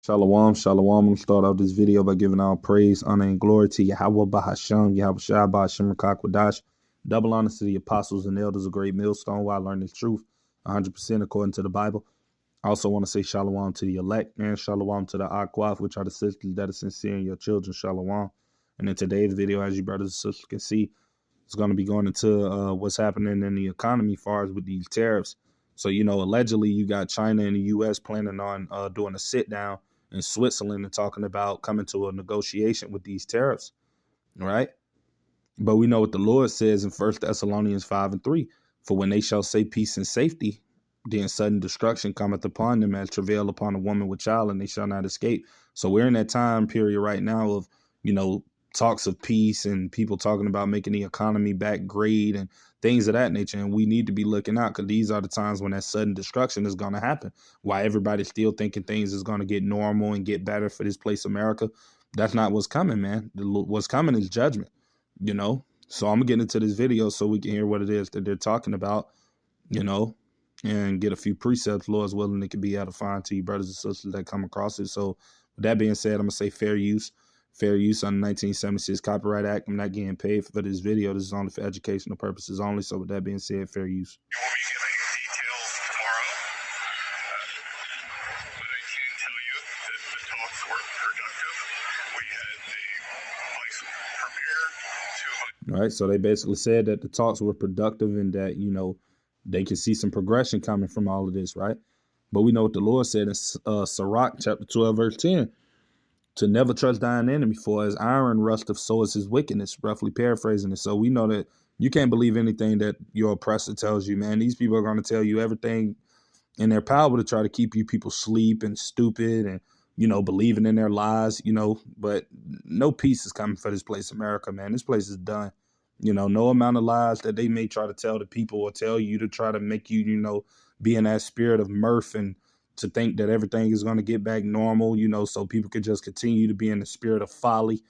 Shalom, shalom. I'm going to start off this video by giving all praise, honor, and glory to Yahweh Bahasham, Yahweh Shai Bahasham Rakakwadash. Double honor to the apostles and elders of Great Millstone while I learn the truth 100% according to the Bible. I also want to say shalom to the elect and shalom to the Akwaf, which are the sisters that are sincere in your children. Shalom. And in today's video, as you brothers and sisters can see, it's going to be going into what's happening in the economy as far as with these tariffs. So, allegedly you got China and the U.S. planning on doing a sit down in Switzerland and talking about coming to a negotiation with these tariffs, right? But we know what the Lord says in 1 Thessalonians 5:3, for when they shall say peace and safety, then sudden destruction cometh upon them as travail upon a woman with child, and they shall not escape. So we're in that time period right now of, talks of peace and people talking about making the economy back great and things of that nature. And we need to be looking out because these are the times when that sudden destruction is going to happen. Why everybody's still thinking things is going to get normal and get better for this place, America. That's not what's coming, man. What's coming is judgment, So I'm going to get into this video so we can hear what it is that they're talking about, and get a few precepts, Lord's willing, it can be edifying to you brothers and sisters that come across it. So with that being said, I'm going to say fair use on the 1976 Copyright Act. I'm not getting paid for this video. This is only for educational purposes only. So with that being said, fair use. You will be giving details tomorrow, but I can tell you that the talks were productive. We had the vice premier to... All right, so they basically said that the talks were productive and that, they could see some progression coming from all of this, right? But we know what the Lord said in Sirach chapter 12, verse 10. To never trust thine enemy, for as iron rusteth, so is his wickedness, roughly paraphrasing it. So we know that you can't believe anything that your oppressor tells you, man. These people are going to tell you everything in their power to try to keep you people sleep and stupid and, believing in their lies, but no peace is coming for this place, America, man. This place is done. No amount of lies that they may try to tell the people or tell you to try to make you, be in that spirit of mirth and to think that everything is going to get back normal, so people could just continue to be in the spirit of folly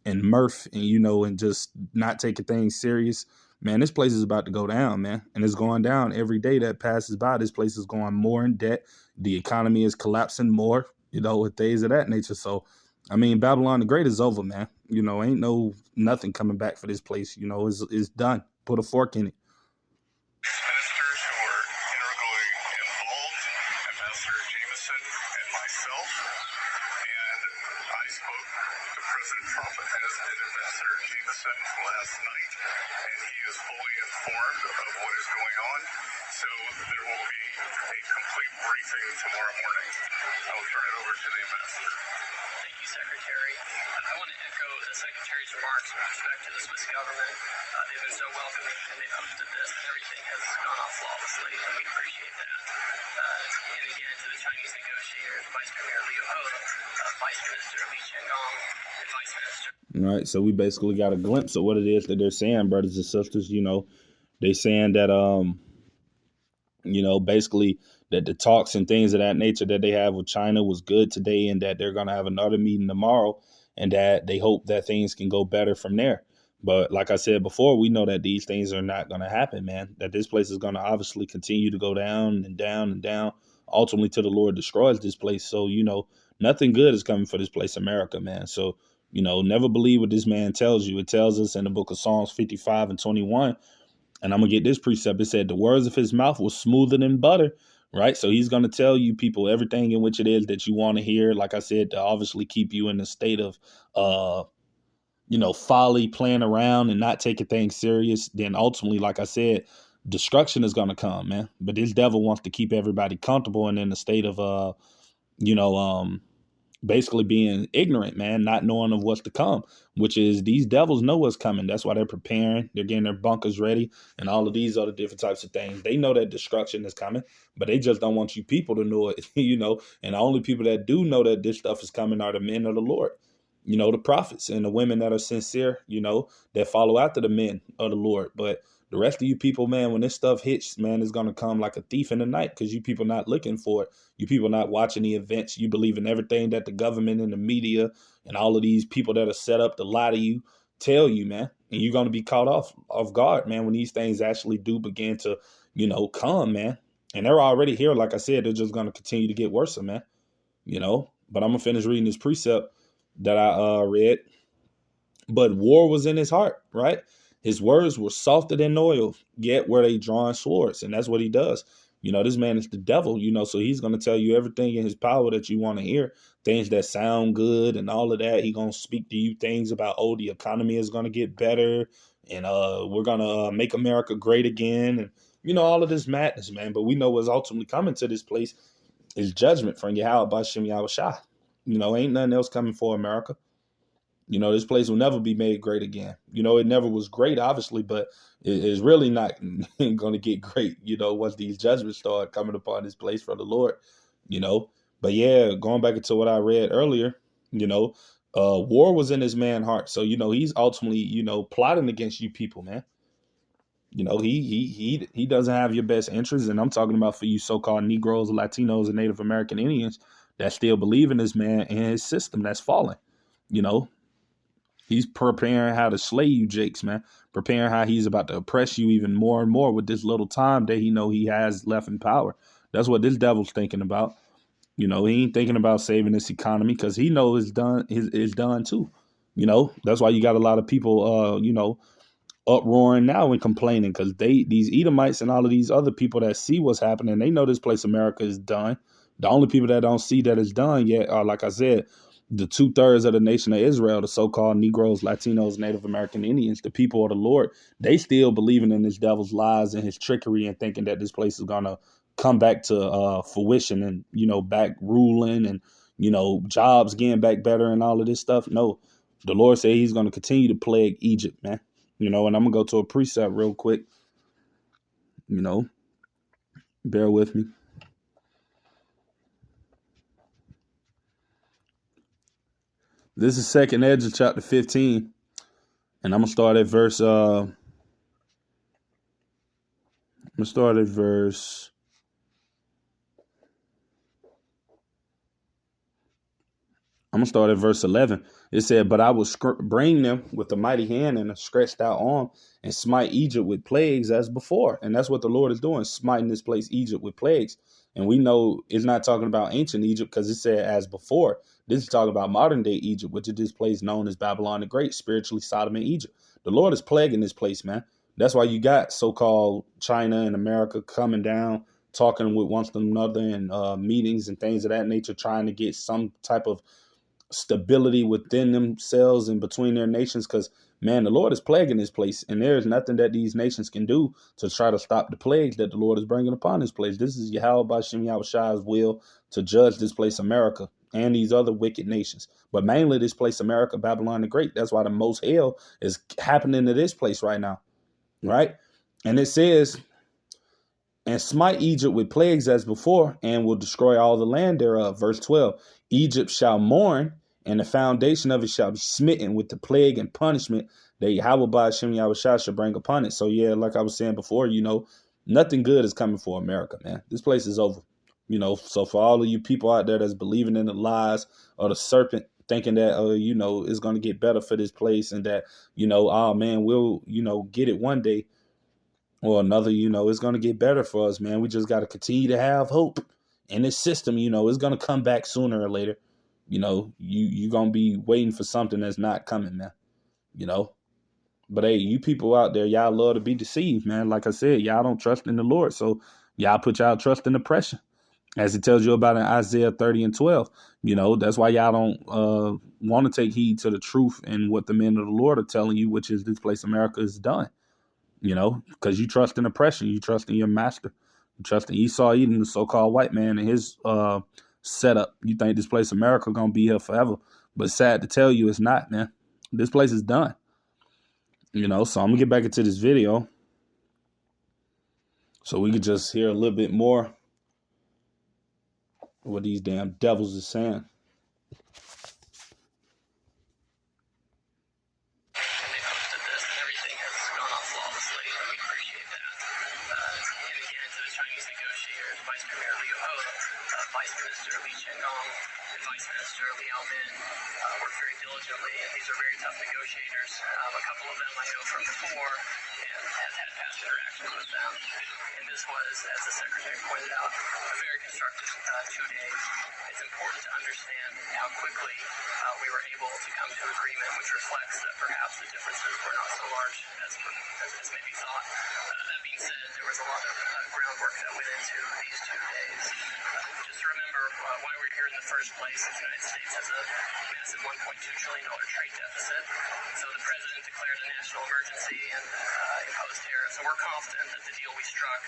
and mirth and, and just not taking things serious. Man, this place is about to go down, man. And it's going down every day that passes by. This place is going more in debt. The economy is collapsing more, with things of that nature. So, Babylon the Great is over, man. Ain't nothing coming back for this place. It's done. Put a fork in it. Ministers who were integrally involved, Ambassador Jameson and myself, and I spoke to President Trump, as did Ambassador Jameson last night, and he is fully informed of what is going on. So there will be a complete briefing tomorrow morning. I will turn it over to the ambassador. Thank you, Secretary. I want to echo the Secretary's remarks with respect to the Swiss government. They've been so welcoming and they've hosted this, and everything has gone off flawlessly, and we appreciate that. And again, to the Chinese negotiators, Vice Premier Liu He, Vice Minister Li Qiangong, and Vice Minister. All right, so we basically got a glimpse of what it is that they're saying, brothers and sisters. They saying that basically that the talks and things of that nature that they have with China was good today, and that they're going to have another meeting tomorrow, and that they hope that things can go better from there. But like I said before, we know that these things are not going to happen, man, that this place is going to obviously continue to go down and down and down, ultimately till the Lord destroys this place. So, nothing good is coming for this place, America, man. So, never believe what this man tells you. It tells us in the book of Psalms 55:21, and I'm going to get this precept. It said the words of his mouth was smoother than butter, right? So he's going to tell you people everything in which it is that you want to hear. Like I said, to obviously keep you in a state of, folly, playing around and not taking things serious. Then ultimately, like I said, destruction is going to come, man. But this devil wants to keep everybody comfortable and in a state of, basically being ignorant, man, not knowing of what's to come, which is these devils know what's coming. That's why they're preparing. They're getting their bunkers ready and all of these other different types of things. They know that destruction is coming, but they just don't want you people to know it, and the only people that do know that this stuff is coming are the men of the Lord, the prophets and the women that are sincere, that follow after the men of the Lord. But the rest of you people, man, when this stuff hits, man, it's going to come like a thief in the night because you people not looking for it. You people not watching the events. You believe in everything that the government and the media and all of these people that are set up to lie to you tell you, man. And you're going to be caught off guard, man, when these things actually do begin to, come, man. And they're already here. Like I said, they're just going to continue to get worse, man. But I'm going to finish reading this precept that I read. But war was in his heart, right? His words were softer than oil, yet were they drawn swords. And that's what he does. This man is the devil, so he's going to tell you everything in his power that you want to hear, things that sound good and all of that. He's going to speak to you things about, the economy is going to get better and we're going to make America great again. And, all of this madness, man. But we know what's ultimately coming to this place is judgment from Yahweh Bashem Yahushua. Ain't nothing else coming for America. This place will never be made great again. It never was great, obviously, but it is really not going to get great, once these judgments start coming upon this place from the Lord, But yeah, going back into what I read earlier, war was in this man's heart. So, he's ultimately, plotting against you people, man. He doesn't have your best interests. And I'm talking about for you so-called Negroes, Latinos, and Native American Indians that still believe in this man and his system that's falling, He's preparing how to slay you, Jakes, man. Preparing how he's about to oppress you even more and more with this little time that he has left in power. That's what this devil's thinking about. He ain't thinking about saving this economy because he knows it's done too. That's why you got a lot of people, uproaring now and complaining because these Edomites and all of these other people that see what's happening, they know this place America is done. The only people that don't see that it's done yet are, like I said, the 2/3 of the nation of Israel, the so-called Negroes, Latinos, Native American Indians, the people of the Lord. They still believing in this devil's lies and his trickery and thinking that this place is going to come back to fruition and, back ruling and, jobs getting back better and all of this stuff. No, the Lord said he's going to continue to plague Egypt, man. And I'm going to go to a precept real quick. Bear with me. This is 2nd Ezra chapter 15. And I'm going to start at verse, I'm going to start at verse 11. It said, but I will bring them with a mighty hand and a stretched out arm and smite Egypt with plagues as before. And that's what the Lord is doing, smiting this place, Egypt, with plagues. And we know it's not talking about ancient Egypt because it said as before. This is talking about modern day Egypt, which is this place known as Babylon the Great, spiritually Sodom and Egypt. The Lord is plaguing this place, man. That's why you got so-called China and America coming down, talking with one another in meetings and things of that nature, trying to get some type of stability within themselves and between their nations, because man, the Lord is plaguing this place, and there is nothing that these nations can do to try to stop the plagues that the Lord is bringing upon this place. This is Yahweh Bashem Yahushua's will to judge this place America and these other wicked nations, but mainly this place America, Babylon the Great. That's why the most hell is happening to this place right now, right? And it says, and smite Egypt with plagues as before, and will destroy all the land thereof. Verse 12, Egypt shall mourn, and the foundation of it shall be smitten with the plague and punishment that Yahweh Bashem Yahushua shall bring upon it. So yeah, like I was saying before, nothing good is coming for America, man. This place is over. So for all of you people out there that's believing in the lies of the serpent, thinking that, it's going to get better for this place and that, oh man, we'll, get it one day or another, it's going to get better for us, man. We just got to continue to have hope in this system. It's going to come back sooner or later. You're going to be waiting for something that's not coming, man. But hey, you people out there, y'all love to be deceived, man. Like I said, y'all don't trust in the Lord. So y'all put y'all trust in oppression, as it tells you about in Isaiah 30 and 12. That's why y'all don't want to take heed to the truth and what the men of the Lord are telling you, which is this place America is done. Because you trust in oppression, you trust in your master, you trust in Esau Edom, the so-called white man, and his setup. You think this place America gonna be here forever, but sad to tell you, it's not, man. This place is done. So I'm gonna get back into this video so we could just hear a little bit more what these damn devils are saying. Vice Minister Li Chengong and Vice Minister Ambassador Liao Min worked very diligently, and these are very tough negotiators. A couple of them I know from before and have had past interactions with them. And this was, as the Secretary pointed out, a very constructive 2 days. It's important to understand how quickly we were able to come to agreement, which reflects that perhaps the differences were not so large as maybe thought. That being said, there was a lot of groundwork that went into these 2 days. Just to remember why we're here in the first place, the United States has a massive $1.2 trillion trade deficit. So the president declared a national emergency and imposed tariffs. And we're confident that the deal we struck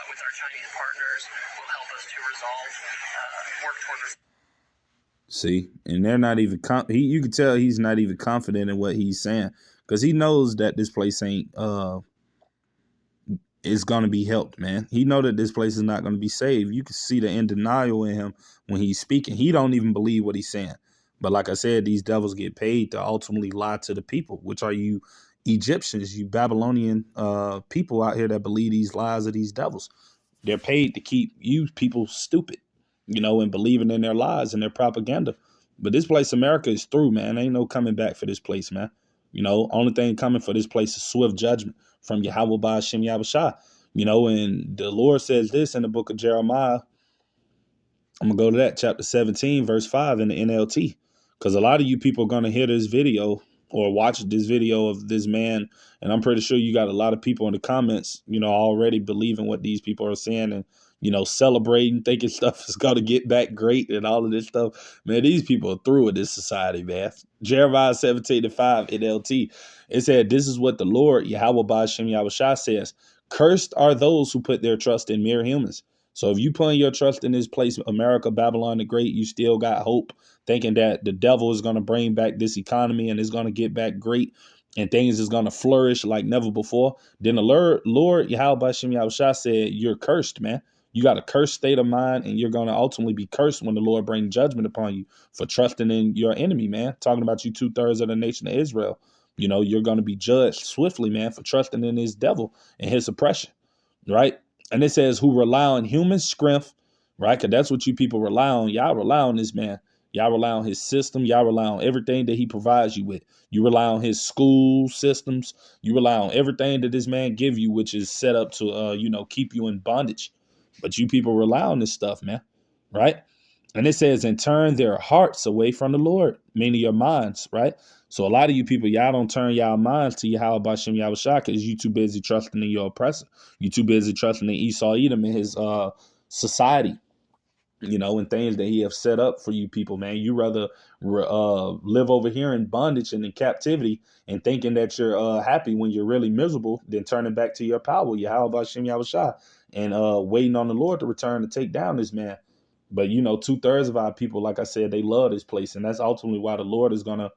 with our Chinese partners will help us to work toward resolve. See, and they're not even you can tell he's not even confident in what he's saying, because he knows that this place ain't is going to be helped, man. He know that this place is not going to be saved. You can see the in denial in him when he's speaking. He don't even believe what he's saying. But like I said, these devils get paid to ultimately lie to the people, which are you Egyptians, you Babylonian people out here that believe these lies of these devils. They're paid to keep you people stupid, and believing in their lies and their propaganda. But this place, America, is through, man. Ain't no coming back for this place, man. Only thing coming for this place is swift judgment from Yahweh Ba'ashem Yahushua. And the Lord says this in the book of Jeremiah. I'm going to go to that, chapter 17, verse 5 in the NLT. Because a lot of you people are going to hear this video or watch this video of this man. And I'm pretty sure you got a lot of people in the comments, already believing what these people are saying and, celebrating, thinking stuff is going to get back great and all of this stuff. Man, these people are through with this society, man. Jeremiah 17:5 NLT. It said, this is what the Lord, Yahweh Ba'ashem Yahushua says. Cursed are those who put their trust in mere humans. So if you putting your trust in this place, America, Babylon the Great, you still got hope, thinking that the devil is going to bring back this economy and it's going to get back great and things is going to flourish like never before, then the Lord Yahweh Ba'ashem Yahushua said, you're cursed, man. You got a cursed state of mind, and you're going to ultimately be cursed when the Lord brings judgment upon you for trusting in your enemy, man. Talking about you 2/3 of the nation of Israel. You're going to be judged swiftly, man, for trusting in this devil and his oppression, right? And it says, who rely on human strength, right? Because that's what you people rely on. Y'all rely on this man. Y'all rely on his system. Y'all rely on everything that he provides you with. You rely on his school systems. You rely on everything that this man give you, which is set up to, keep you in bondage. But you people rely on this stuff, man, right? And it says, and turn their hearts away from the Lord, meaning your minds, right? So a lot of you people, y'all don't turn y'all minds to Yahweh Ba'ashem Yahushua because you too busy trusting in your oppressor. You too busy trusting in Esau Edom and his society, and things that he have set up for you people, man. You rather live over here in bondage and in captivity and thinking that you're happy when you're really miserable than turning back to your power, Yahweh Ba'ashem Yahushua, and waiting on the Lord to return to take down this man. But, 2/3 of our people, like I said, they love this place. And that's ultimately why the Lord is going to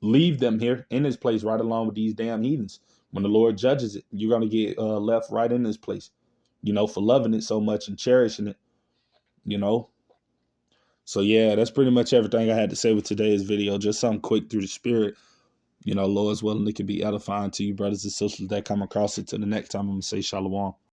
leave them here in this place right along with these damn heathens. When the Lord judges it, you're going to get left right in this place, for loving it so much and cherishing it, So, yeah, that's pretty much everything I had to say with today's video. Just something quick through the spirit. Lord's willing, it could be edifying to you, brothers and sisters that come across it. Till the next time, I'm going to say shalom.